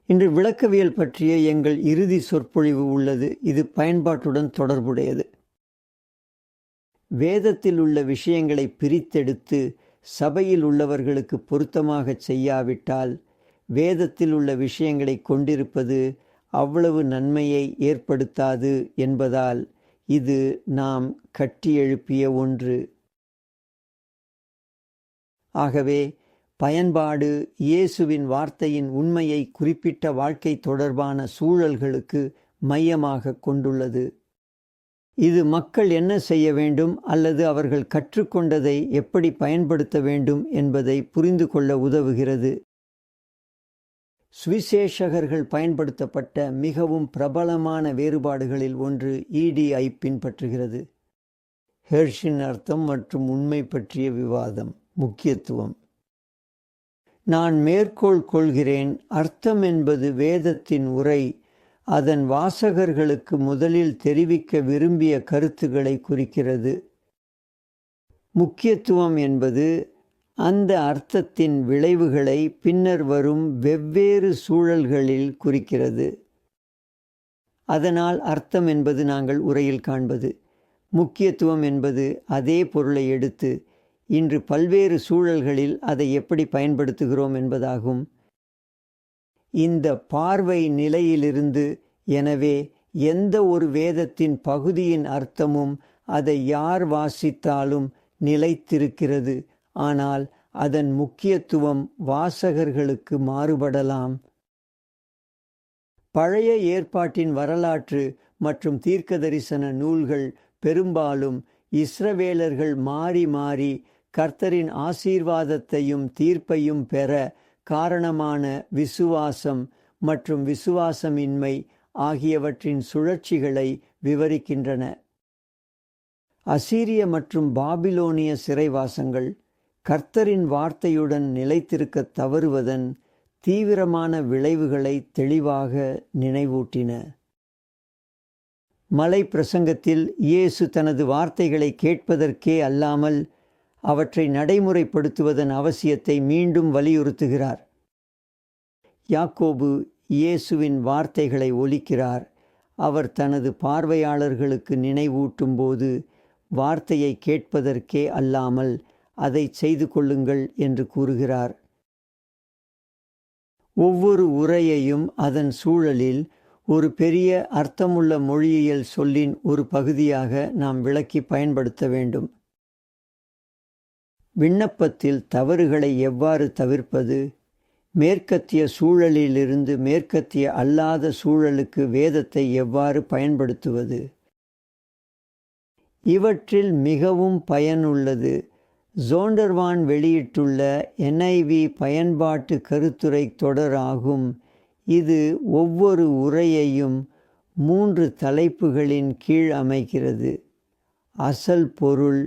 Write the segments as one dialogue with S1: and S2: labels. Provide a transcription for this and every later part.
S1: இன்று விளக்கவியல் பற்றிய எங்கள் இறுதி சொற்பொழிவு உள்ளது. இது பயன்பாட்டுடன் தொடர்புடையது. வேதத்தில் உள்ள விஷயங்களை பிரித்தெடுத்து சபையில் உள்ளவர்களுக்கு பொருத்தமாக செய்யாவிட்டால் வேதத்தில் உள்ள விஷயங்களை கொண்டிருப்பது அவ்வளவு நன்மையை ஏற்படுத்தாது என்பதால் இது நாம் கட்டி எழுப்பிய ஒன்று. ஆகவே பயன்பாடு இயேசுவின் வார்த்தையின் உண்மையை குறிப்பிட்ட வாழ்க்கை தொடர்பான சூழல்களுக்கு மையமாக கொண்டுள்ளது. இது மக்கள் என்ன செய்ய வேண்டும் அல்லது அவர்கள் கற்றுக்கொண்டதை எப்படி பயன்படுத்த வேண்டும் என்பதை புரிந்து கொள்ள உதவுகிறது. சுவிசேஷகர்கள் பயன்படுத்தப்பட்ட மிகவும் பிரபலமான வேறுபாடுகளில் ஒன்று EDI பின்பற்றுகிறது. ஹெர்ஷின் அர்த்தம் மற்றும் உண்மை பற்றிய விவாதம். முக்கியத்துவம். நான் மேற்கோள் கொள்கிறேன். அர்த்தம் என்பது வேதத்தின் உரை, அதன் வாசகர்களுக்கு முதலில் தெரிவிக்க விரும்பிய கருத்துக்களை குறிக்கிறது. முக்கியத்துவம் என்பது அந்த அர்த்தத்தின் விளைவுகளை பின்னர் வரும் வெவ்வேறு சூழல்களில் குறிக்கிறது. அதனால் அர்த்தம் என்பது நாங்கள் உரையில் காண்பது. முக்கியத்துவம் என்பது அதே பொருளை எடுத்து இன்று பல்வேறு சூழல்களில் அதை எப்படி பயன்படுத்துகிறோம் என்பதாகும். இந்த பார்வை நிலையிலிருந்து எனவே எந்த ஒரு வேதத்தின் பகுதியின் அர்த்தமும் அதை யார் வாசித்தாலும் நிலைத்திருக்கிறது. ஆனால் அதன் முக்கியத்துவம் வாசகர்களுக்கு மாறுபடலாம். பழைய ஏற்பாட்டின் வரலாற்று மற்றும் தீர்க்கதரிசன நூல்கள் பெரும்பாலும் இஸ்ரவேலர்கள் மாறி மாறி கர்த்தரின் ஆசீர்வாதத்தையும் தீர்ப்பையும் பெற காரணமான விசுவாசம் மற்றும் விசுவாசமின்மை ஆகியவற்றின் சுழற்சிகளை விவரிக்கின்றன. அசீரிய மற்றும் பாபிலோனிய சிறைவாசங்கள் கர்த்தரின் வார்த்தையுடன் நிலைத்திருக்க தவறுவதன் தீவிரமான விளைவுகளை தெளிவாக நினைவூட்டின. மலை பிரசங்கத்தில் இயேசு தனது வார்த்தைகளை கேட்பதற்கே அல்லாமல் அவற்றை நடைமுறைப்படுத்துவதன் அவசியத்தை மீண்டும் வலியுறுத்துகிறார். யாக்கோபு இயேசுவின் வார்த்தைகளை ஒலிக்கிறார். அவர் தனது பார்வையாளர்களுக்கு நினைவூட்டும் போது வார்த்தையை கேட்பதற்கே அல்லாமல் அதை செய்து கொள்ளுங்கள் என்று கூறுகிறார். ஒவ்வொரு உரையையும் அதன் சூழலில் ஒரு பெரிய அர்த்தமுள்ள மொழியியல் சொல்லின் ஒரு பகுதியாக நாம் விளக்கி பயன்படுத்த வேண்டும். விண்ணப்பத்தில் தவறுகளை எவ்வாறு தவிர்ப்பது, மேற்கத்திய சூழலிலிருந்து மேற்கத்திய அல்லாத சூழலுக்கு வேதத்தை எவ்வாறு பயன்படுத்துவது, இவற்றில் மிகவும் பயனுள்ளது ஜோண்டர்வான் வெளியிட்டுள்ள NIV பயன்பாட்டு கருத்துரை தொடர் ஆகும். இது ஒவ்வொரு உரையையும் 3 தலைப்புகளின் கீழ் அமைக்கிறது. அசல் பொருள்,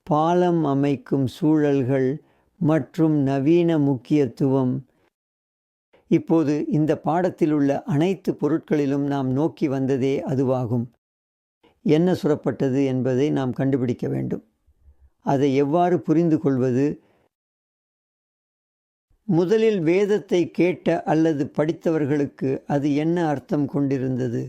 S1: பாலம் அமைக்கும் சூழல்கள் மற்றும் நவீன முக்கியத்துவம். இப்போது இந்த பாடத்தில் உள்ள அனைத்து பொருட்களிலும் நாம் நோக்கி வந்ததே அதுவாகும். என்ன சுரப்பட்டது என்பதை நாம் கண்டுபிடிக்க வேண்டும். அதை எவ்வாறு புரிந்து கொள்வது? முதலில் வேதத்தை கேட்ட அல்லது படித்தவர்களுக்கு அது என்ன அர்த்தம் கொண்டிருந்தது?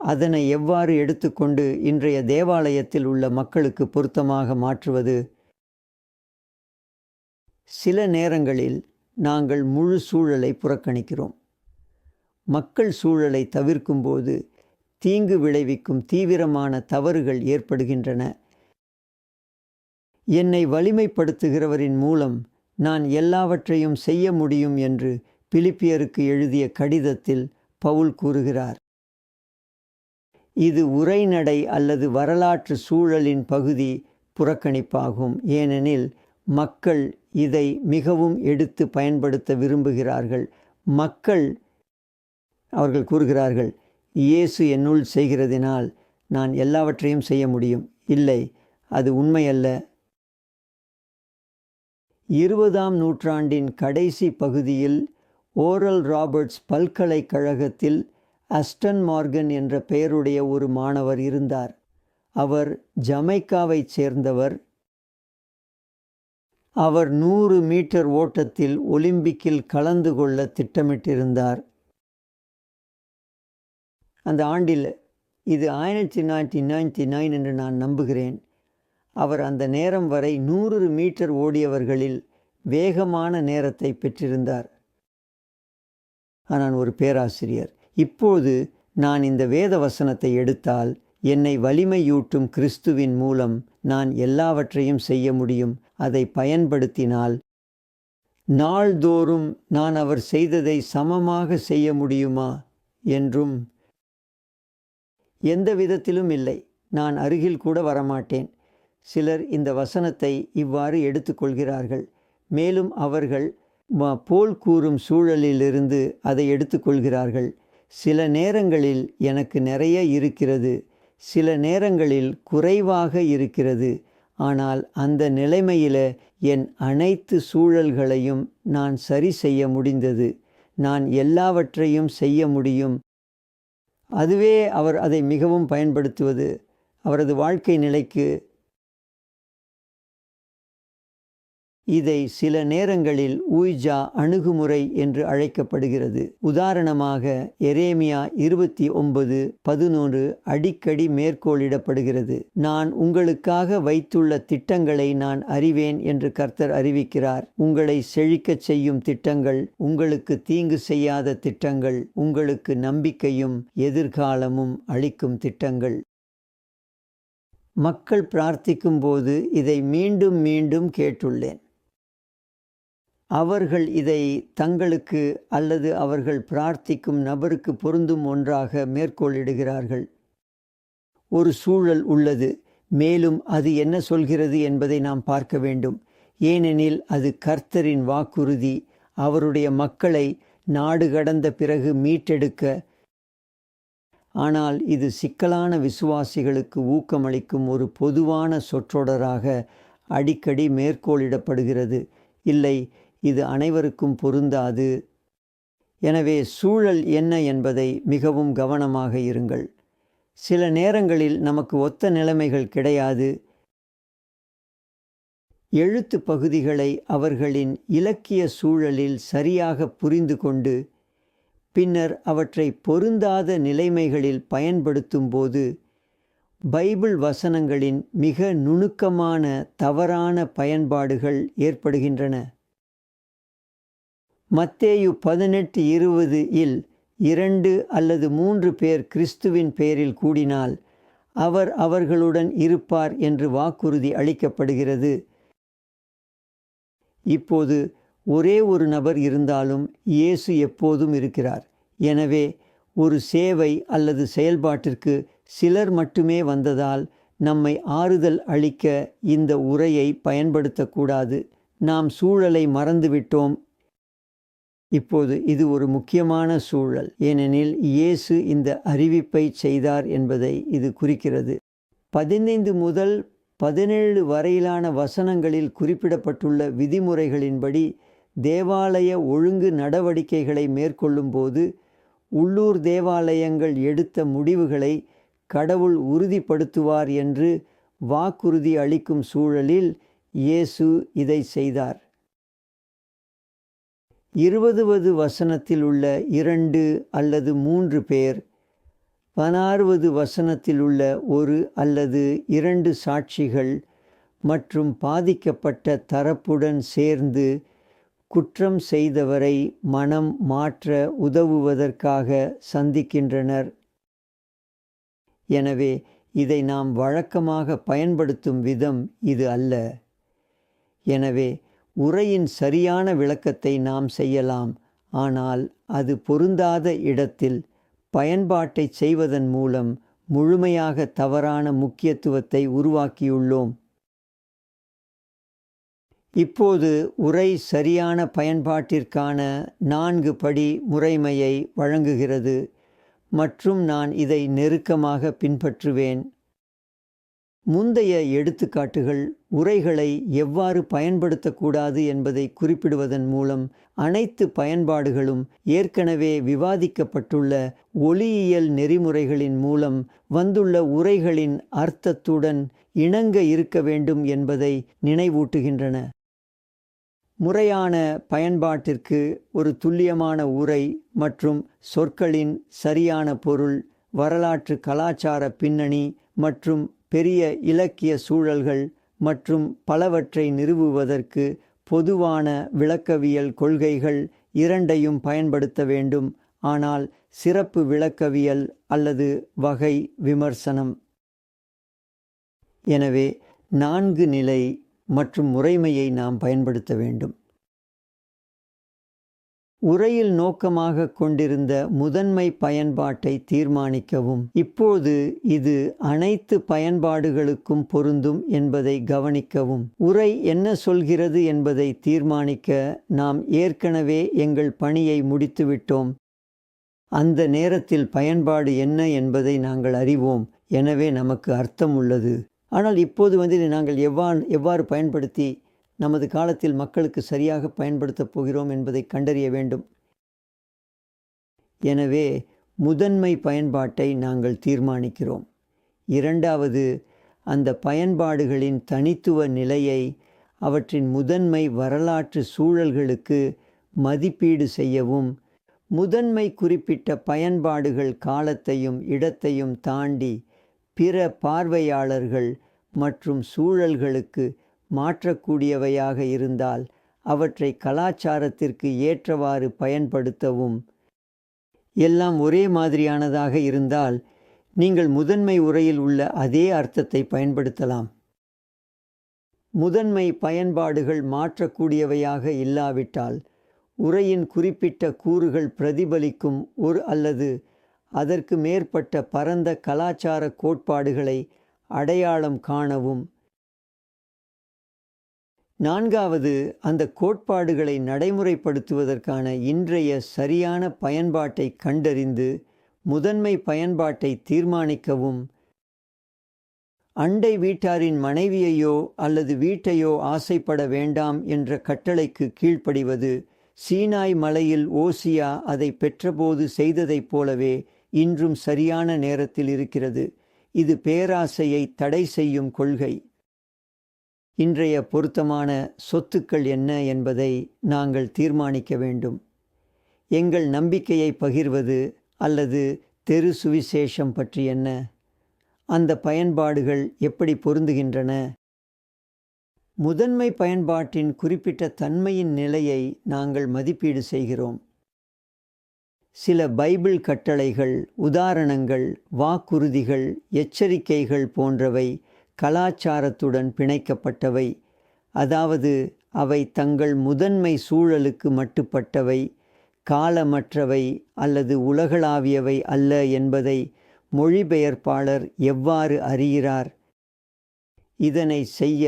S1: அதனை எவ்வாறு எடுத்துக்கொண்டு இன்றைய தேவாலயத்தில் உள்ள மக்களுக்கு பொருத்தமாக மாற்றுவது? சில நேரங்களில் நாங்கள் முழு சூழலை புறக்கணிக்கிறோம். மக்கள் சூழலை தவிர்க்கும்போது தீங்கு விளைவிக்கும் தீவிரமான தவறுகள் ஏற்படுகின்றன. என்னை வலிமைப்படுத்துகிறவரின் மூலம் நான் எல்லாவற்றையும் செய்ய முடியும் என்று பிலிப்பியருக்கு எழுதிய கடிதத்தில் பவுல் கூறுகிறார். இது உரைநடை அல்லது வரலாற்று சூழலின் பகுதி புறக்கணிப்பாகும். ஏனெனில் மக்கள் இதை மிகவும் எடுத்து பயன்படுத்த விரும்புகிறார்கள். அவர்கள் கூறுகிறார்கள், இயேசு என்னுள் செய்கிறதினால் நான் எல்லாவற்றையும் செய்ய முடியும். இல்லை, அது உண்மையல்ல. 20ஆம் நூற்றாண்டின் கடைசி பகுதியில் ஓரல் ராபர்ட்ஸ் பல்கலைக்கழகத்தில் அஸ்டன் மார்கன் என்ற பெயருடைய ஒரு மாணவர் இருந்தார். அவர் ஜமைக்காவைச் சேர்ந்தவர். அவர் 100 மீட்டர் ஓட்டத்தில் ஒலிம்பிக்கில் கலந்து கொள்ள திட்டமிட்டிருந்தார். அந்த ஆண்டில், இது 1999 என்று நான் நம்புகிறேன், அவர் அந்த நேரம் வரை 100 மீட்டர் ஓடியவர்களில் வேகமான நேரத்தை பெற்றிருந்தார். நான் ஒரு பேராசிரியர். இப்போது நான் இந்த வேத வசனத்தை எடுத்தால், என்னை வலிமையூட்டும் கிறிஸ்துவின் மூலம் நான் எல்லாவற்றையும் செய்ய முடியும். அதை பயன்படுத்தினால் நாள்தோறும் நான் அவர் செய்ததை சமமாக செய்ய முடியுமா என்றும், எந்த விதத்திலும் இல்லை. நான் அருகில் கூட வரமாட்டேன். சிலர் இந்த வசனத்தை இவ்வாறு எடுத்துக்கொள்கிறார்கள். மேலும் அவர்கள் போல் கூறும் சூழலிலிருந்து அதை எடுத்துக்கொள்கிறார்கள். சில நேரங்களில் எனக்கு நிறைய இருக்கிறது, சில நேரங்களில் குறைவாக இருக்கிறது. ஆனால் அந்த நிலைமையில என் அனைத்து சூழல்களையும் நான் சரி செய்ய முடிந்தது. நான் எல்லாவற்றையும் செய்ய முடியும். அதுவே அவர் அதை மிகவும் பயன்படுத்துவது அவரது வாழ்க்கை நிலைக்கு. இதை சில நேரங்களில் ஊய்ஜா அணுகுமுறை என்று அழைக்கப்படுகிறது. உதாரணமாக எரேமியா 29:11 அடிக்கடி மேற்கோளிடப்படுகிறது. நான் உங்களுக்காக வைத்துள்ள திட்டங்களை நான் அறிவேன் என்று கர்த்தர் அறிவிக்கிறார். உங்களை செழிக்கச் செய்யும் திட்டங்கள், உங்களுக்கு தீங்கு செய்யாத திட்டங்கள், உங்களுக்கு நம்பிக்கையும் எதிர்காலமும் அளிக்கும் திட்டங்கள். மக்கள் பிரார்த்திக்கும் போது இதை மீண்டும் மீண்டும் கேட்டுள்ளேன். அவர்கள் இதை தங்களுக்கு அல்லது அவர்கள் பிரார்த்திக்கும் நபருக்கு பொருந்தும் ஒன்றாக மேற்கோளிடுகிறார்கள். ஒரு சூழல் உள்ளது, மேலும் அது என்ன சொல்கிறது என்பதை நாம் பார்க்க வேண்டும். ஏனெனில் அது கர்த்தரின் வாக்குறுதி, அவருடைய மக்களை நாடு கடந்த பிறகு மீட்டெடுக்க. ஆனால் இது சிக்கலான விசுவாசிகளுக்கு ஊக்கமளிக்கும் ஒரு பொதுவான சொற்றொடராக அடிக்கடி மேற்கோளிடப்படுகிறது. இல்லை, இது அனைவருக்கும் பொருந்தாது. எனவே சூழல் என்ன என்பதை மிகவும் கவனமாக இருங்கள். சில நேரங்களில் நமக்கு ஒத்த நிலைமைகள் கிடையாது. எழுத்து பகுதிகளை அவர்களின் இலக்கிய சூழலில் சரியாக புரிந்து கொண்டு பின்னர் அவற்றை பொருந்தாத நிலைமைகளில் பயன்படுத்தும் போது பைபிள் வசனங்களின் மிக நுணுக்கமான தவறான பயன்பாடுகள் ஏற்படுகின்றன. மத்தேயு 18:20 2 அல்லது 3 பேர் கிறிஸ்துவின் பெயரில் கூடினால் அவர் அவர்களுடன் இருப்பார் என்று வாக்குறுதி அளிக்கப்படுகிறது. இப்போது ஒரே ஒரு நபர் இருந்தாலும் இயேசு எப்போதும் இருக்கிறார். எனவே ஒரு சேவை அல்லது செயல்பாட்டிற்கு சிலர் மட்டுமே வந்ததால் நம்மை ஆறுதல் அளிக்க இந்த உரையை பயன்படுத்தக்கூடாது. நாம் சூழலை மறந்துவிட்டோம். இப்போது இது ஒரு முக்கியமான சூழல், ஏனெனில் இயேசு இந்த அறிவிப்பை செய்தார் என்பதை இது குறிக்கிறது. 15 முதல் 17 வரையிலான வசனங்களில் குறிப்பிடப்பட்டுள்ள விதிமுறைகளின்படி தேவாலய ஒழுங்கு நடவடிக்கைகளை மேற்கொள்ளும்போது உள்ளூர் தேவாலயங்கள் எடுத்த முடிவுகளை கடவுள் உறுதிப்படுத்துவார் என்று வாக்குறுதி அளிக்கும் சூழலில் இயேசு இதை செய்தார். 20வது வசனத்தில் உள்ள 2 அல்லது 3 பேர், 16வது வசனத்தில் உள்ள 1 அல்லது 2 சாட்சிகள் மற்றும் பாதிக்கப்பட்ட தரப்புடன் சேர்ந்து குற்றம் செய்தவரை மனம் மாற்ற உதவுவதற்காக சந்திக்கின்றனர். எனவே இதை நாம் வழக்கமாக பயன்படுத்தும் விதம் இது அல்ல. எனவே உரையின் சரியான விளக்கத்தை நாம் செய்யலாம், ஆனால் அது பொருந்தாத இடத்தில் பயன்பாட்டை செய்வதன் மூலம் முழுமையாக தவறான முக்கியத்துவத்தை உருவாக்கியுள்ளோம். இப்போது உரை சரியான பயன்பாட்டிற்கான 4 படி முறைமையை வழங்குகிறது மற்றும் நான் இதை நெருக்கமாக பின்பற்றுவேன். முந்தைய எடுத்துக்காட்டுகள் உரைகளை எவ்வாறு பயன்படுத்தக்கூடாது என்பதை குறிப்பிடுவதன் மூலம் அனைத்து பயன்பாடுகளும் ஏற்கனவே விவாதிக்கப்பட்டுள்ள ஒலியியல் நெறிமுறைகளின் மூலம் வந்துள்ள உரைகளின் அர்த்தத்துடன் இணங்க இருக்க வேண்டும் என்பதை நினைவூட்டுகின்றன. முறையான பயன்பாட்டிற்கு ஒரு துல்லியமான உரை மற்றும் சொற்களின் சரியான பொருள், வரலாற்று கலாச்சார பின்னணி மற்றும் பெரிய இலக்கிய சூழல்கள் மற்றும் பலவற்றை நிறுவுவதற்கு பொதுவான விளக்கவியல் கொள்கைகள் இரண்டையும் பயன்படுத்த வேண்டும். ஆனால் சிறப்பு விளக்கவியல் அல்லது வகை விமர்சனம். எனவே 4 நிலை மற்றும் முறைமையை நாம் பயன்படுத்த வேண்டும். உரையில் நோக்கமாக கொண்டிருந்த முதன்மை பயன்பாட்டை தீர்மானிக்கவும். இப்போது இது அனைத்து பயன்பாடுகளுக்கும் பொருந்தும் என்பதை கவனிக்கவும். உரை என்ன சொல்கிறது என்பதை தீர்மானிக்க நாம் ஏற்கனவே எங்கள் பணியை முடித்துவிட்டோம். அந்த நேரத்தில் பயன்பாடு என்ன என்பதை நாங்கள் அறிவோம். எனவே நமக்கு அர்த்தம் உள்ளது. ஆனால் இப்போது நாங்கள் எவ்வாறு பயன்படுத்தி நமது காலத்தில் மக்களுக்கு சரியாக பயன்படுத்தப் போகிறோம் என்பதை கண்டறிய வேண்டும். எனவே முதன்மை பயன்பாட்டை நாங்கள் தீர்மானிக்கிறோம். இரண்டாவது, அந்த பயன்பாடுகளின் தனித்துவ நிலையை அவற்றின் முதன்மை வரலாற்று சூழல்களுக்கு மதிப்பீடு செய்யவும். முதன்மை குறிப்பிட்ட பயன்பாடுகள் காலத்தையும் இடத்தையும் தாண்டி பிற பார்வையாளர்கள் மற்றும் சூழல்களுக்கு மாற்றக்கூடியவையாக இருந்தால் அவற்றை கலாச்சாரத்திற்கு ஏற்றவாறு பயன்படுத்தவும். எல்லாம் ஒரே மாதிரியானதாக இருந்தால் நீங்கள் முதன்மை உரையில் உள்ள அதே அர்த்தத்தை பயன்படுத்தலாம். முதன்மை பயன்பாடுகள் மாற்றக்கூடியவையாக இல்லாவிட்டால் உரையின் குறிப்பிட்ட கூறுகள் பிரதிபலிக்கும் ஒரு அல்லது அதற்கு மேற்பட்ட பரந்த கலாச்சார கோட்பாடுகளை அடையாளம் காணவும். நான்காவது, அந்த கோட்பாடுகளை நடைமுறைப்படுத்துவதற்கான இன்றைய சரியான பயன்பாட்டை கண்டறிந்து முதன்மை பயன்பாட்டை தீர்மானிக்கவும். அண்டை வீட்டாரின் மனைவியையோ அல்லது வீட்டையோ ஆசைப்பட வேண்டாம் என்ற கட்டளைக்கு கீழ்ப்படிவது சீனாய் மலையில் ஓசியா அதை பெற்றபோது செய்ததைப் போலவே இன்றும் சரியான நேரத்தில் இருக்கிறது. இது பேராசையை தடை செய்யும் கொள்கை. இன்றைய பொருத்தமான சொத்துக்கள் என்ன என்பதை நாங்கள் தீர்மானிக்க வேண்டும். எங்கள் நம்பிக்கையை பகிர்வது அல்லது தெரு சுவிசேஷம் பற்றி என்ன? அந்த பயன்பாடுகள் எப்படி பொருந்துகின்றன? முதன்மை பயன்பாட்டின் குறிப்பிட்ட தன்மையின் நிலையை நாங்கள் மதிப்பீடு செய்கிறோம். சில பைபிள் கட்டளைகள், உதாரணங்கள், வாக்குறுதிகள், எச்சரிக்கைகள் போன்றவை கலாச்சாரத்துடன் பிணைக்கப்பட்டவை. அதாவது அவை தங்கள் முதன்மை சூழலுக்கு மட்டுப்பட்டவை, காலமற்றவை அல்லது உலகளாவியவை அல்ல என்பதை மொழிபெயர்ப்பாளர் எவ்வாறு அறிகிறார்? இதனை செய்ய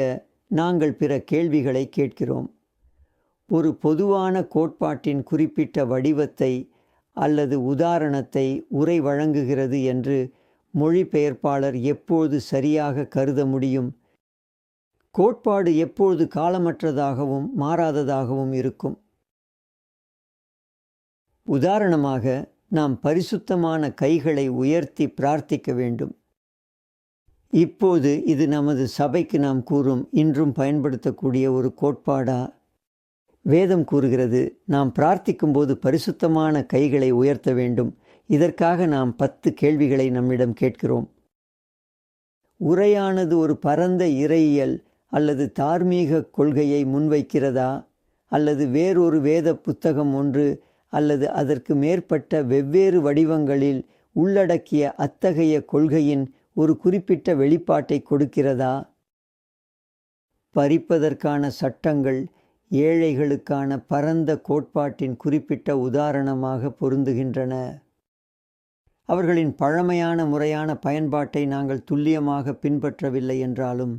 S1: நாங்கள் பிற கேள்விகளை கேட்கிறோம். ஒரு பொதுவான கோட்பாட்டின் குறிப்பிட்ட வடிவத்தை அல்லது உதாரணத்தை உரை வழங்குகிறது என்று மொழிபெயர்ப்பாளர் எப்போது சரியாக கருத முடியும்? கோட்பாடு எப்போது காலமற்றதாகவும் மாறாததாகவும் இருக்கும்? உதாரணமாக, நாம் பரிசுத்தமான கைகளை உயர்த்தி பிரார்த்திக்க வேண்டும். இப்போது இது நமது சபைக்கு நாம் கூறும் இன்றும் பயன்படுத்தக்கூடிய ஒரு கோட்பாடா? வேதம் கூறுகிறது, நாம் பிரார்த்திக்கும்போது பரிசுத்தமான கைகளை உயர்த்த வேண்டும். இதற்காக நாம் 10 கேள்விகளை நம்மிடம் கேட்கிறோம். உரையானது ஒரு பரந்த இறையியல் அல்லது தார்மீக கொள்கையை முன்வைக்கிறதா? அல்லது வேறொரு வேத புத்தகம் ஒன்று அல்லது அதற்கு மேற்பட்ட வெவ்வேறு வடிவங்களில் உள்ளடக்கிய அத்தகைய கொள்கையின் ஒரு குறிப்பிட்ட வெளிப்பாட்டை கொடுக்கிறதா? பறிப்பதற்கான சட்டங்கள் ஏழைகளுக்கான பரந்த கோட்பாட்டின் குறிப்பிட்ட உதாரணமாக பொருந்துகின்றன. அவர்களின் பழமையான முறையான பயன்பாட்டை நாங்கள் துல்லியமாக பின்பற்றவில்லை என்றாலும்,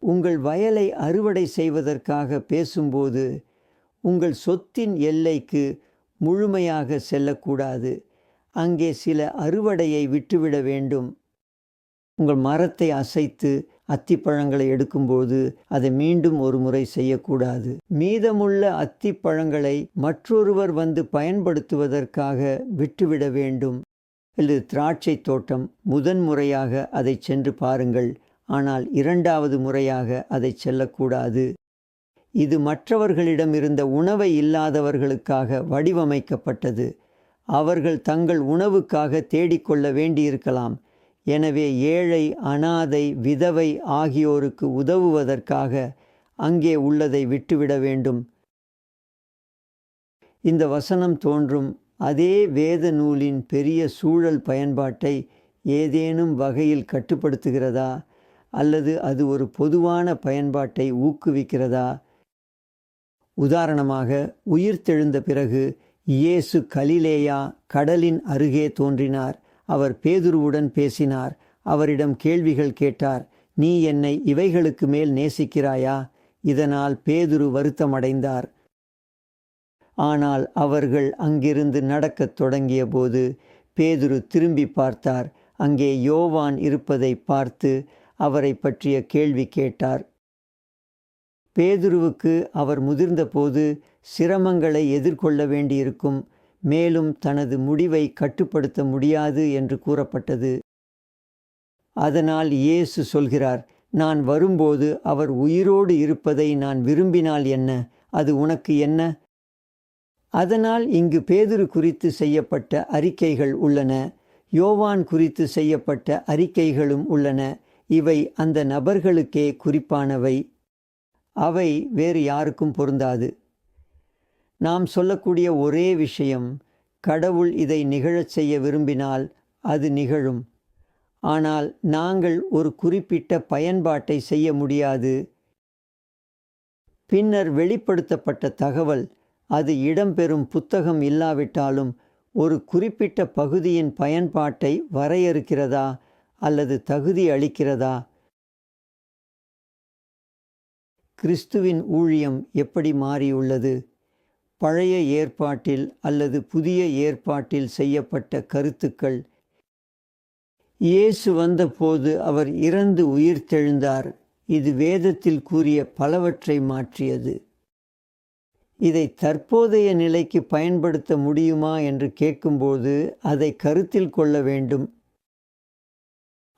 S1: உங்கள் வயலை அறுவடை செய்வதற்காக பேசும்போது உங்கள் சொத்தின் எல்லைக்கு முழுமையாக செல்லக்கூடாது. அங்கே சில அறுவடையை விட்டுவிட வேண்டும். உங்கள் மரத்தை அசைத்து அத்திப்பழங்களை எடுக்கும்போது அதை மீண்டும் ஒரு முறை செய்யக்கூடாது. மீதமுள்ள அத்திப்பழங்களை மற்றொருவர் வந்து பயன்படுத்துவதற்காக விட்டுவிட வேண்டும். அல்லது திராட்சை தோட்டம், முதன்முறையாக அதை சென்று பாருங்கள், ஆனால் 2வது முறையாக அதை செல்லக்கூடாது. இது மற்றவர்களிடம் இருந்த உணவை இல்லாதவர்களுக்காக வடிவமைக்கப்பட்டது. அவர்கள் தங்கள் உணவுக்காக தேடிக்கொள்ள வேண்டியிருக்கலாம். எனவே ஏழை, அனாதை, விதவை ஆகியோருக்கு உதவுவதற்காக அங்கே உள்ளதை விட்டுவிட வேண்டும். இந்த வசனம் தோன்றும் அதே வேத நூலின் பெரிய சூழல் பயன்பாட்டை ஏதேனும் வகையில் கட்டுப்படுத்துகிறதா, அல்லது அது ஒரு பொதுவான பயன்பாட்டை ஊக்குவிக்கிறதா? உதாரணமாக, உயிர்த்தெழுந்த பிறகு இயேசு கலிலேயா கடலின் அருகே தோன்றினார். அவர் பேதுருவுடன் பேசினார். அவரிடம் கேள்விகள் கேட்டார். நீ என்னை இவைகளுக்கு மேல் நேசிக்கிறாயா? இதனால் பேதுரு வருத்தமடைந்தார். ஆனால் அவர்கள் அங்கிருந்து நடக்கத் தொடங்கிய போது பேதுரு திரும்பி பார்த்தார். அங்கே யோவான் இருப்பதை பார்த்து அவரை பற்றிய கேள்வி கேட்டார். பேதுருவுக்கு அவர் முதிர்ந்தபோது சிரமங்களை எதிர்கொள்ள வேண்டியிருக்கும், மேலும் தனது முடிவை கட்டுப்படுத்த முடியாது என்று கூறப்பட்டது. அதனால் இயேசு சொல்கிறார், நான் வரும்போது அவர் உயிரோடு இருப்பதை நான் விரும்பினால் என்ன? அது உனக்கு என்ன? அதனால் இங்கு பேதுரு குறித்து செய்யப்பட்ட அறிக்கைகள் உள்ளன. யோவான் குறித்து செய்யப்பட்ட அறிக்கைகளும் உள்ளன. இவை அந்த நபர்களுக்கே குறிப்பானவை. அவை வேறு யாருக்கும் பொருந்தாது. நாம் சொல்லக்கூடிய ஒரே விஷயம், கடவுள் இதை நிகழச் செய்ய விரும்பினால் அது நிகழும். ஆனால் நாங்கள் ஒரு குறிப்பிட்ட பயன்பாட்டை செய்ய முடியாது. பின்னர் வெளிப்படுத்தப்பட்ட தகவல் அது இடம்பெறும் புத்தகம் இல்லாவிட்டாலும் ஒரு குறிப்பிட்ட பகுதியின் பயன்பாட்டை வரையறுக்கிறதா அல்லது தகுதி அளிக்கிறதா? கிறிஸ்துவின் ஊழியம் எப்படி மாறியுள்ளது? பழைய ஏற்பாட்டில் அல்லது புதிய ஏற்பாட்டில் செய்யப்பட்ட கருத்துக்கள். இயேசு வந்தபோது அவர் இறந்து உயிர்த்தெழுந்தார். இது வேதத்தில் கூறிய பலவற்றை மாற்றியது. இதை தற்போதைய நிலைக்கு பயன்படுத்த முடியுமா என்று கேட்கும்போது அதை கருத்தில் கொள்ள வேண்டும்.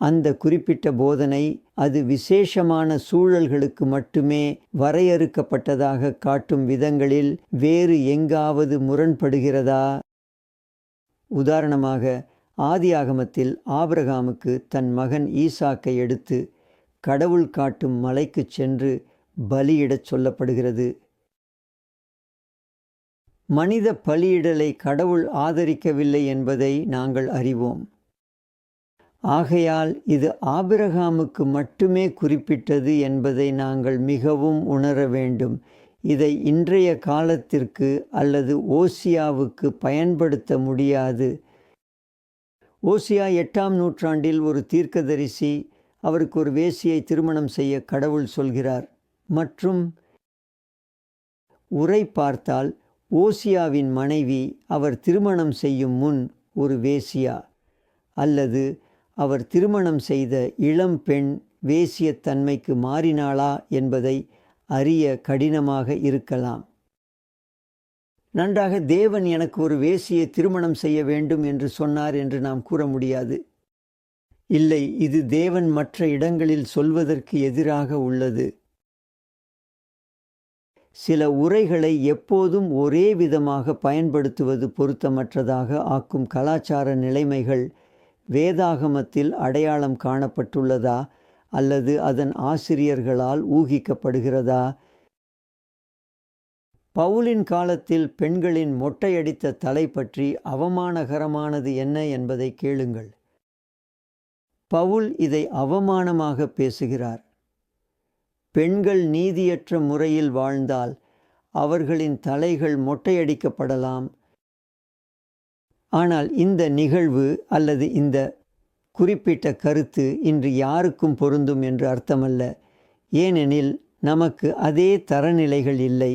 S1: அந்த குறிப்பிட்ட போதனை அது விசேஷமான சூழல்களுக்கு மட்டுமே வரையறுக்கப்பட்டதாக காட்டும் விதங்களில் வேறு எங்காவது முரண்படுகிறதா? உதாரணமாக, ஆதியாகமத்தில் ஆபிரகாமுக்கு தன் மகன் ஈசாக்கை எடுத்து கடவுள் காட்டும் மலைக்கு சென்று பலியிடச் சொல்லப்படுகிறது. மனித பலியிடலை கடவுள் ஆதரிக்கவில்லை என்பதை நாங்கள் அறிவோம். ஆகையால் இது ஆபிரகாமுக்கு மட்டுமே குறிப்பிட்டது என்பதை நாங்கள் மிகவும் உணர வேண்டும். இதை இன்றைய காலத்திற்கு அல்லது ஓசியாவுக்கு பயன்படுத்த முடியாது. ஓசியா 8ஆம் நூற்றாண்டில் ஒரு தீர்க்கதரிசி, அவருக்கு ஒரு வேசியை திருமணம் செய்ய கடவுள் சொல்கிறார். மற்றும் உரை பார்த்தால் ஓசியாவின் மனைவி அவர் திருமணம் செய்யும் முன் ஒரு வேசியா, அல்லது அவர் திருமணம் செய்த இளம் பெண் வேசியத்தன்மைக்கு மாறினாளா என்பதை அறிய கடினமாக இருக்கலாம். நன்றாக, தேவன் எனக்கு ஒரு வேசியை திருமணம் செய்ய வேண்டும் என்று சொன்னார் என்று நாம் கூற முடியாது. இல்லை, இது தேவன் மற்ற இடங்களில் சொல்வதற்கு எதிராக உள்ளது. சில உரைகளை எப்போதும் ஒரே விதமாக பயன்படுத்துவது பொருத்தமற்றதாக ஆக்கும் கலாச்சார நிலைமைகள் வேதாகமத்தில் அடையாளம் காணப்பட்டுள்ளதா அல்லது அதன் ஆசிரியர்களால் ஊகிக்கப்படுகிறதா? பவுலின் காலத்தில் பெண்களின் மொட்டையடித்த தலை பற்றி அவமானகரமானது என்ன என்பதை கேளுங்கள். பவுல் இதை அவமானமாக பேசுகிறார். பெண்கள் நீதியற்ற முறையில் வாழ்ந்தால் அவர்களின் தலைகள் மொட்டையடிக்கப்படலாம். ஆனால் இந்த நிகழ்வு அல்லது இந்த குறிப்பிட்ட கருத்து இன்று யாருக்கும் பொருந்தும் என்று அர்த்தமல்ல. ஏனெனில் நமக்கு அதே தரநிலைகள் இல்லை.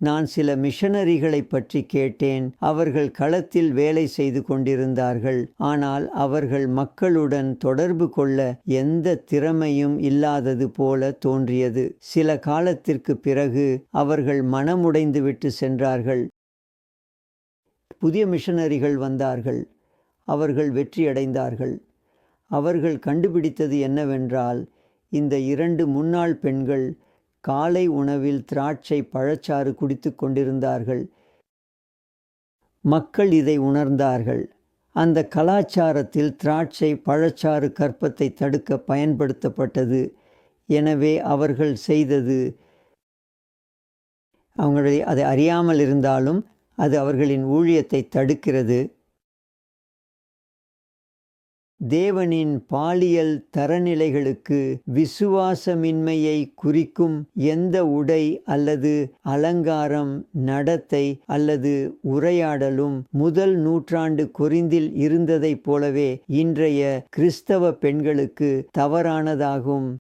S1: நான் சில மிஷனரிகளை பற்றி கேட்டேன். அவர்கள் களத்தில் வேலை செய்து கொண்டிருந்தார்கள். ஆனால் அவர்கள் மக்களுடன் தொடர்பு கொள்ள எந்த திறமையும் இல்லாதது போல தோன்றியது. சில காலத்திற்கு பிறகு அவர்கள் மனமுடைந்துவிட்டு சென்றார்கள். புதிய மிஷனரிகள் வந்தார்கள். அவர்கள் வெற்றியடைந்தார்கள். அவர்கள் கண்டுபிடித்தது என்னவென்றால், இந்த 2 முன்னாள் பெண்கள் காலை உணவில் திராட்சை பழச்சாறு குடித்து கொண்டிருந்தார்கள். மக்கள் இதை உணர்ந்தார்கள். அந்த கலாச்சாரத்தில் திராட்சை பழச்சாறு கர்ப்பத்தை தடுக்க பயன்படுத்தப்பட்டது. எனவே அவர்கள் செய்தது, அவங்களை அதை அறியாமல் இருந்தாலும் அது அவர்களின் ஊழியத்தை தடுக்கிறது. தேவனின் பாலியல் தரநிலைகளுக்கு விசுவாசமின்மையை குறிக்கும் எந்த உடை அல்லது அலங்காரம், நடத்தை அல்லது உரையாடலும் முதல் நூற்றாண்டு கொரிந்தில் இருந்ததைப் போலவே இன்றைய கிறிஸ்தவ பெண்களுக்கு தவறானதாகும்.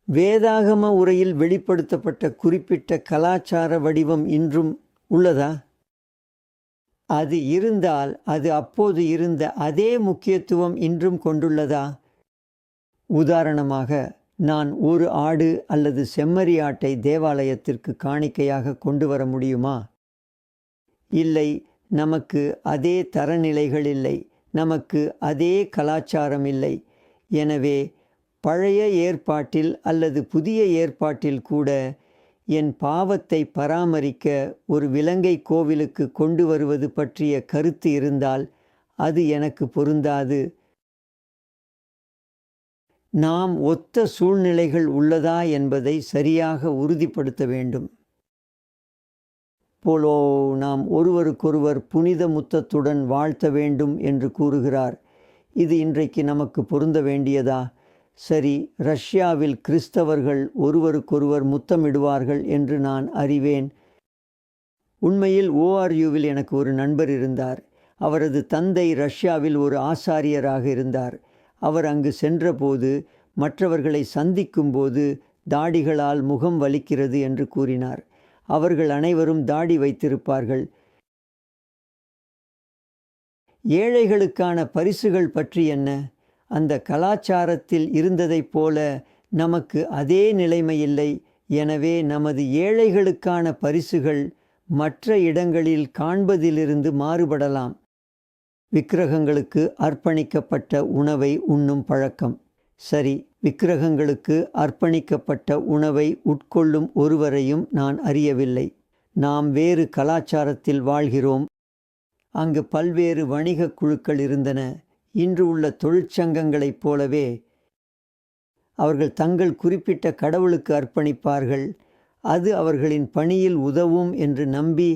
S1: வேதாகம உரையில் வெளிப்படுத்தப்பட்ட குறிப்பிட்ட கலாச்சார வடிவம் இன்றும் உள்ளதா? அது இருந்தால் அது அப்போது இருந்த அதே முக்கியத்துவம் இன்றும் கொண்டுள்ளதா? உதாரணமாக, நான் ஒரு ஆடு அல்லது செம்மறி ஆட்டை தேவாலயத்திற்கு காணிக்கையாக கொண்டு வர முடியுமா? இல்லை. நமக்கு அதே தரநிலைகள் இல்லை. நமக்கு அதே கலாச்சாரம் இல்லை. எனவே பழைய ஏற்பாட்டில் அல்லது புதிய ஏற்பாட்டில் கூட என் பாவத்தை பராமரிக்க ஒரு விலங்கை கோவிலுக்கு கொண்டு வருவது பற்றிய கருத்து இருந்தால் அது எனக்கு பொருந்தாது. நாம் ஒத்த சூழ்நிலைகள் உள்ளதா என்பதை சரியாக உறுதிப்படுத்த வேண்டும். போலோ நாம் ஒருவருக்கொருவர் புனித முத்தத்துடன் வாழ்த்த வேண்டும் என்று கூறுகிறார். இது இன்றைக்கு நமக்கு பொருந்த வேண்டியதா? சரி, ரஷ்யாவில் கிறிஸ்தவர்கள் ஒருவருக்கொருவர் முத்தமிடுவார்கள் என்று நான் அறிவேன். உண்மையில் ORUவில் எனக்கு ஒரு நண்பர் இருந்தார். அவரது தந்தை ரஷ்யாவில் ஒரு ஆசாரியராக இருந்தார். அவர் அங்கு சென்றபோது மற்றவர்களை சந்திக்கும்போது தாடிகளால் முகம் வலிக்கிறது என்று கூறினார். அவர்கள் அனைவரும் தாடி வைத்திருப்பார்கள். ஏழைகளுக்கான பரிசுகள் பற்றி என்ன? அந்த கலாச்சாரத்தில் இருந்ததைப் போல நமக்கு அதே நிலைமை இல்லை. எனவே நமது ஏழைகளுக்கான பரிசுகள் மற்ற இடங்களில் காண்பதிலிருந்து மாறுபடலாம். விக்கிரகங்களுக்கு அர்ப்பணிக்கப்பட்ட உணவை உண்ணும் பழக்கம். சரி, விக்கிரகங்களுக்கு அர்ப்பணிக்கப்பட்ட உணவை உட்கொள்ளும் ஒருவரையும் நான் அறியவில்லை. நாம் வேறு கலாச்சாரத்தில் வாழ்கிறோம். அங்கு பல்வேறு வணிக குழுக்கள் இருந்தன. இன்று உள்ள தொழிற்சங்கங்களைப் போலவே அவர்கள் தங்கள் குறிப்பிட்ட கடவுளுக்கு அர்ப்பணிப்பார்கள். அது அவர்களின் பணியில் உதவும் என்று நம்பி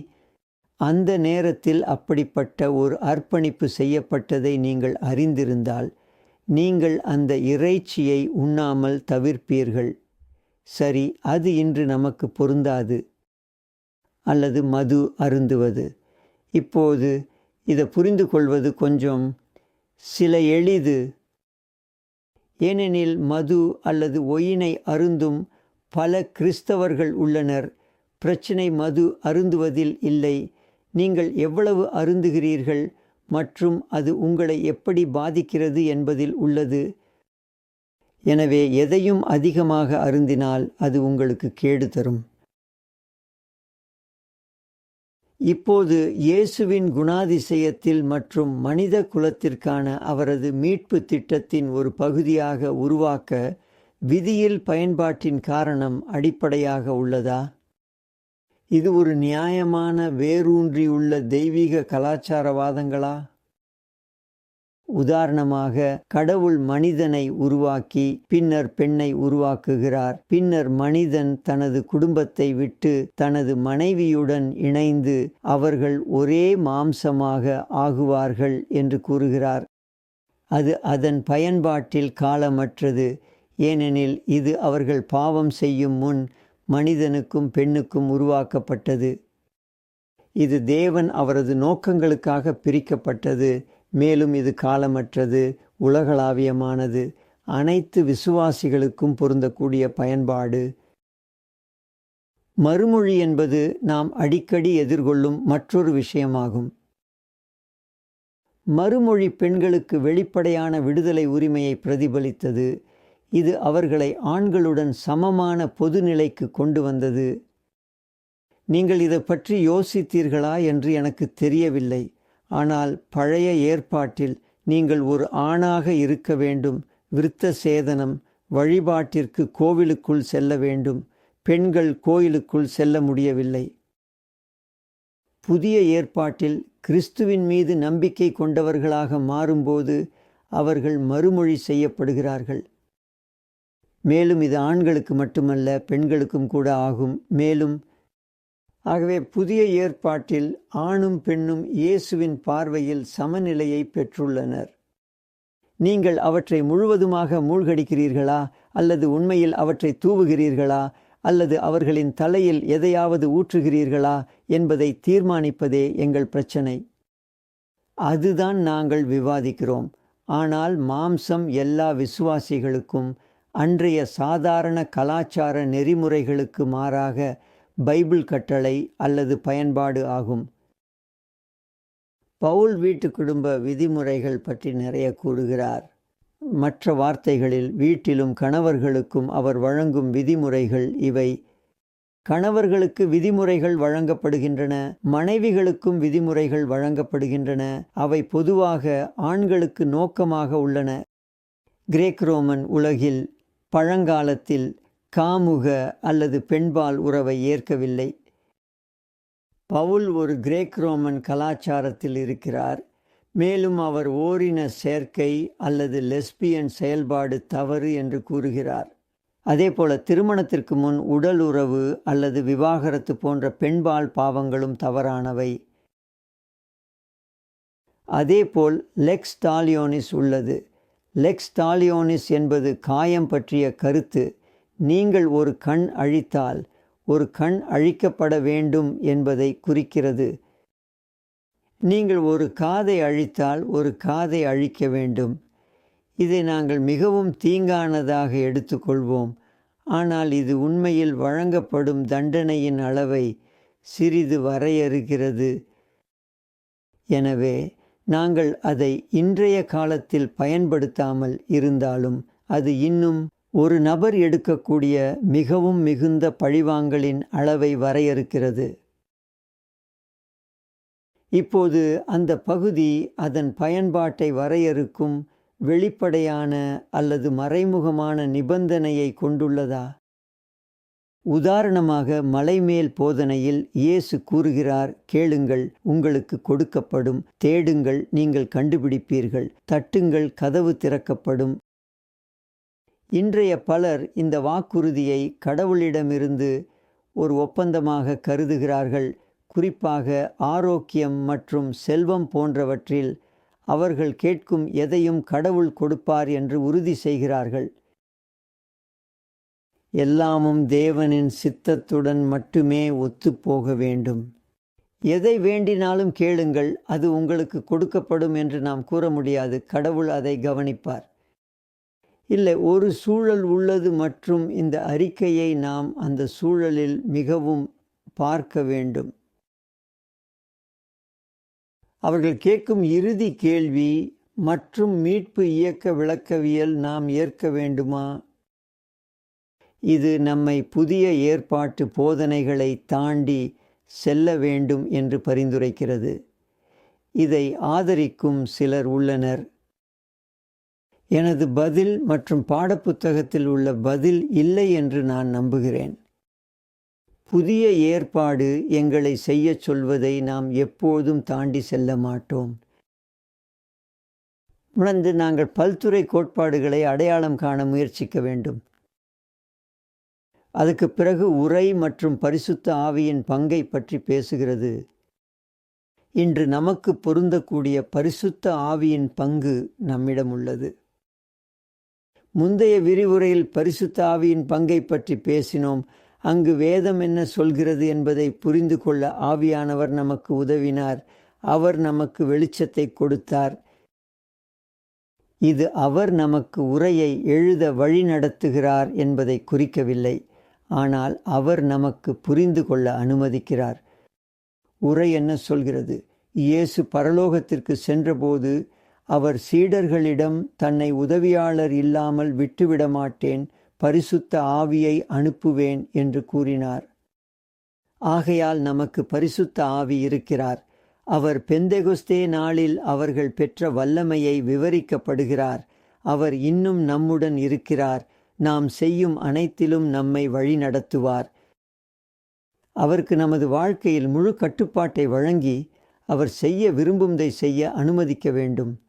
S1: அந்த நேரத்தில் அப்படிப்பட்ட ஒரு அர்ப்பணிப்பு செய்யப்பட்டதை நீங்கள் அறிந்திருந்தால் நீங்கள் அந்த இறைச்சியை உண்ணாமல் தவிர்ப்பீர்கள். சரி, அது இன்று நமக்கு பொருந்தாது. அல்லது மது அருந்துவது. இப்போது இதை புரிந்து கொள்வது கொஞ்சம் சில எளிது. ஏனெனில் மது அல்லது ஒயினை அருந்தும் பல கிறிஸ்தவர்கள் உள்ளனர். பிரச்சனை மது அருந்துவதில் இல்லை, நீங்கள் எவ்வளவு அருந்துகிறீர்கள் மற்றும் அது உங்களை எப்படி பாதிக்கிறது என்பதில் உள்ளது. எனவே எதையும் அதிகமாக அருந்தினால் அது உங்களுக்கு கேடு தரும். இப்போது இயேசுவின் குணாதிசயத்தில் மற்றும் மனித குலத்திற்கான அவரது மீட்பு திட்டத்தின் ஒரு பகுதியாக உருவாக்க விதியில் பயன்பாட்டின் காரணம் அடிப்படையாக உள்ளதா? இது ஒரு நியாயமான வேரூன்றியுள்ள தெய்வீக கலாச்சாரவாதங்களா? உதாரணமாக, கடவுள் மனிதனை உருவாக்கி பின்னர் பெண்ணை உருவாக்குகிறார். பின்னர் மனிதன் தனது குடும்பத்தை விட்டு தனது மனைவியுடன் இணைந்து அவர்கள் ஒரே மாம்சமாக ஆகுவார்கள் என்று கூறுகிறார். அது அதன் பயன்பாட்டில் காலமற்றது. ஏனெனில் இது அவர்கள் பாவம் செய்யும் முன் மனிதனுக்கும் பெண்ணுக்கும் உருவாக்கப்பட்டது. இது தேவன் அவரது நோக்கங்களுக்காக பிரிக்கப்பட்டது. மேலும் இது காலமற்றது, உலகளாவியமானது, அனைத்து விசுவாசிகளுக்கும் பொருந்தக்கூடிய பயன்பாடு. மறுமொழி என்பது நாம் அடிக்கடி எதிர்கொள்ளும் மற்றொரு விஷயமாகும். மறுமொழி பெண்களுக்கு வெளிப்படையான விடுதலை உரிமையை பிரதிபலித்தது. இது அவர்களை ஆண்களுடன் சமமான பொதுநிலைக்கு கொண்டு வந்தது. நீங்கள் இதை பற்றி யோசித்தீர்களா என்று எனக்கு தெரியவில்லை. ஆனால் பழைய ஏற்பாட்டில் நீங்கள் ஒரு ஆணாக இருக்க வேண்டும், விருத்த சேதனம், வழிபாட்டிற்கு கோவிலுக்குள் செல்ல வேண்டும். பெண்கள் கோயிலுக்குள் செல்ல முடியவில்லை. புதிய ஏற்பாட்டில் கிறிஸ்துவின் மீது நம்பிக்கை கொண்டவர்களாக மாறும்போது அவர்கள் மறுமொழி செய்யப்படுகிறார்கள். மேலும் இது ஆண்களுக்கு மட்டுமல்ல, பெண்களுக்கும் கூட ஆகும். ஆகவே புதிய ஏற்பாட்டில் ஆணும் பெண்ணும் இயேசுவின் பார்வையில் சமநிலையை பெற்றுள்ளனர். நீங்கள் அவற்றை முழுவதுமாக மூழ்கடிக்கிறீர்களா, அல்லது உண்மையில் அவற்றை தூவுகிறீர்களா, அல்லது அவர்களின் தலையில் எதையாவது ஊற்றுகிறீர்களா என்பதை தீர்மானிப்பதே எங்கள் பிரச்சனை. அதுதான் நாங்கள் விவாதிக்கிறோம். ஆனால் மாம்சம் எல்லா விசுவாசிகளுக்கும் அன்றைய சாதாரண கலாச்சார நெறிமுறைகளுக்கு மாறாக பைபிள் கட்டளை அல்லது பயன்பாடு ஆகும். பவுல் வீட்டு குடும்ப விதிமுறைகள் பற்றி நிறைய கூறுகிறார். மற்ற வார்த்தைகளில், வீட்டிலும் கணவர்களுக்கும் அவர் வழங்கும் விதிமுறைகள் இவை. கணவர்களுக்கு விதிமுறைகள் வழங்கப்படுகின்றன, மனைவிகளுக்கும் விதிமுறைகள் வழங்கப்படுகின்றன. அவை பொதுவாக ஆண்களுக்கு நோக்கமாக உள்ளன. கிரேக் ரோமன் உலகில் பழங்காலத்தில் காமுக அல்லது பெண்பால் உறவை ஏற்கவில்லை. பவுல் ஒரு கிரேக் ரோமன் கலாச்சாரத்தில் இருக்கிறார். மேலும் அவர் ஓரின சேர்க்கை அல்லது லெஸ்பியன் செயல்பாடு தவறு என்று கூறுகிறார். அதேபோல திருமணத்திற்கு முன் உடல் உறவு அல்லது விவாகரத்து போன்ற பெண்பால் பாவங்களும் தவறானவை. அதேபோல் லெக்ஸ் டாலியோனிஸ் உள்ளது. லெக்ஸ் டாலியோனிஸ் என்பது காயம் பற்றிய கருத்து. நீங்கள் ஒரு கண் அழித்தால் ஒரு கண் அழிக்கப்பட வேண்டும் என்பதை குறிக்கிறது. நீங்கள் ஒரு காதை அழித்தால் ஒரு காதை அழிக்க வேண்டும். இதை நாங்கள் மிகவும் தீங்கானதாக எடுத்துக்கொள்வோம். ஆனால் இது உண்மையில் வழங்கப்படும் தண்டனையின் அளவை சிறிது வரையறுக்கிறது. எனவே நாங்கள் அதை இன்றைய காலத்தில் பயன்படுத்தாமல் இருந்தாலும் அது இன்னும் ஒரு நபர் எடுக்கக்கூடிய மிகவும் மிகுந்த பழிவாங்கலின் அளவை வரையறுக்கிறது. இப்போது அந்த பகுதி அதன் பயன்பாட்டை வரையறுக்கும் வெளிப்படையான அல்லது மறைமுகமான நிபந்தனையை கொண்டுள்ளதா? உதாரணமாக, மலைமேல் போதனையில் இயேசு கூறுகிறார், கேளுங்கள் உங்களுக்கு கொடுக்கப்படும், தேடுங்கள் நீங்கள் கண்டுபிடிப்பீர்கள், தட்டுங்கள் கதவு திறக்கப்படும். இன்றைய பலர் இந்த வாக்குறுதியை கடவுளிடமிருந்து ஒரு ஒப்பந்தமாக கருதுகிறார்கள். குறிப்பாக ஆரோக்கியம் மற்றும் செல்வம் போன்றவற்றில் அவர்கள் கேட்கும் எதையும் கடவுள் கொடுப்பார் என்று உறுதி செய்கிறார்கள். எல்லாமும் தேவனின் சித்தத்துடன் மட்டுமே ஒத்துப்போக வேண்டும். எதை வேண்டினாலும் கேளுங்கள், அது உங்களுக்கு கொடுக்கப்படும் என்று நாம் கூற முடியாது. கடவுள் அதை கவனிப்பார். இல்லை, ஒரு சூழல் உள்ளது மற்றும் இந்த அறிக்கையை நாம் அந்த சூழலில் மிகவும் பார்க்க வேண்டும். அவர்கள் கேட்கும் இறுதி கேள்வி மற்றும் மீட்பு இயக்க விளக்கவியல் நாம் ஏற்க வேண்டுமா? இது நம்மை புதிய ஏற்பாட்டு போதனைகளை தாண்டி செல்ல வேண்டும் என்று பரிந்துரைக்கிறது. இதை ஆதரிக்கும் சிலர் உள்ளனர். எனது பதில் மற்றும் பாடப்புத்தகத்தில் உள்ள பதில் இல்லை என்று நான் நம்புகிறேன். புதிய ஏற்பாடு எங்களை செய்யச் சொல்வதை நாம் எப்போதும் தாண்டி செல்ல மாட்டோம். உணர்ந்து நாங்கள் பல்துறை கோட்பாடுகளை அடையாளம் காண முயற்சிக்க வேண்டும். அதுக்கு பிறகு உரை மற்றும் பரிசுத்த ஆவியின் பங்கை பற்றி பேசுகிறது. இன்று நமக்கு பொருந்தக்கூடிய பரிசுத்த ஆவியின் பங்கு நம்மிடம் உள்ளது. முந்தைய விரிவுரையில் பரிசுத்த ஆவியின் பங்கை பற்றி பேசினோம். அங்கு வேதம் என்ன சொல்கிறது என்பதை புரிந்து கொள்ள ஆவியானவர் நமக்கு உதவினார். அவர் நமக்கு வெளிச்சத்தை கொடுத்தார். இது அவர் நமக்கு உரையை எழுத வழி நடத்துகிறார் என்பதை குறிக்கவில்லை. ஆனால் அவர் நமக்கு புரிந்து கொள்ள அனுமதிக்கிறார். உரை என்ன சொல்கிறது? இயேசு பரலோகத்திற்கு சென்றபோது அவர் சீடர்களிடம், தன்னை உதவியாளர் இல்லாமல் விட்டுவிட மாட்டேன், பரிசுத்த ஆவியை அனுப்புவேன் என்று கூறினார். ஆகையால் நமக்கு பரிசுத்த ஆவி இருக்கிறார். அவர் பெந்தெகொஸ்தே நாளில் அவர்கள் பெற்ற வல்லமையை விவரிக்கப்படுகிறார். அவர் இன்னும் நம்முடன் இருக்கிறார். நாம் செய்யும் அனைத்திலும் நம்மை வழிநடத்துவார். அவருக்கு நமது வாழ்க்கையில் முழு கட்டுப்பாட்டை வழங்கி அவர் செய்ய விரும்புவதை செய்ய அனுமதிக்க வேண்டும்.